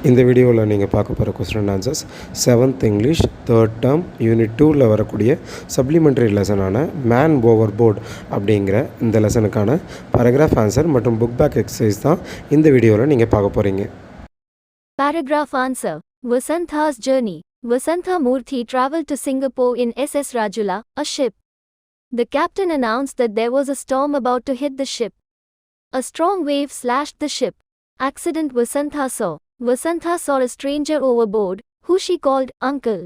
இந்த வீடியோவில் நீங்கள் பார்க்க போகிற question and answers 7th English 3rd term unit 2ல் வரக்கூடிய சப்ளிமெண்ட்ரி லெசனான மேன் ஓவர் போர்ட் அப்படிங்கிற இந்த லெசனுக்கான பேராகிராஃப் ஆன்சர் மற்றும் புக் பேக் எக்ஸசைஸ் தான் இந்த வீடியோவில் நீங்கள் பார்க்க போகிறீங்க. Paragraph answer. Vasantha's journey. Vasantha Murthy travelled to Singapore in SS Rajula, a ship. The captain announced that there was a storm about to hit the ship. A strong wave slashed the ship. Accident Vasantha saw. Vasantha saw a stranger overboard, who she called uncle.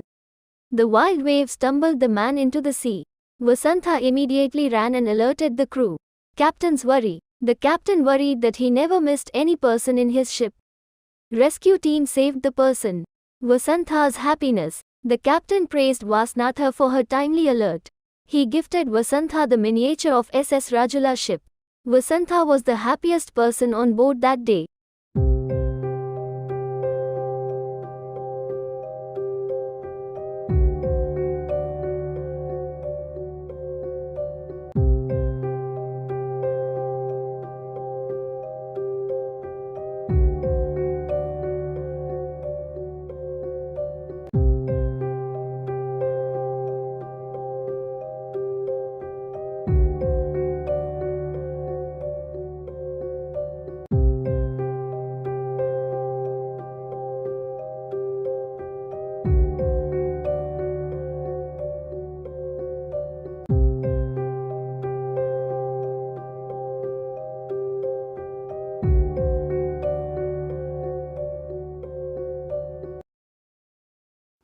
The wild wave stumbled the man into the sea. Vasantha immediately ran and alerted the crew. Captain's worry. The captain worried that he never missed any person in his ship. Rescue team saved the person. Vasantha's happiness. The captain praised Vasnatha for her timely alert. He gifted Vasantha the miniature of SS Rajula ship. Vasantha was the happiest person on board that day.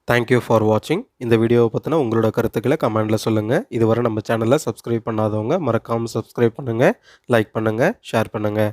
Thank you for வாட்சிங். இந்த வீடியோவை பற்றின உங்களோட கருத்துக்களை கமெண்டில் சொல்லுங்கள். இதுவரை நம்ம சேனலை சப்ஸ்கிரைப் பண்ணாதவங்க மறக்காமல் சப்ஸ்கிரைப் பண்ணுங்கள், லைக் பண்ணுங்கள், ஷேர் பண்ணுங்கள்.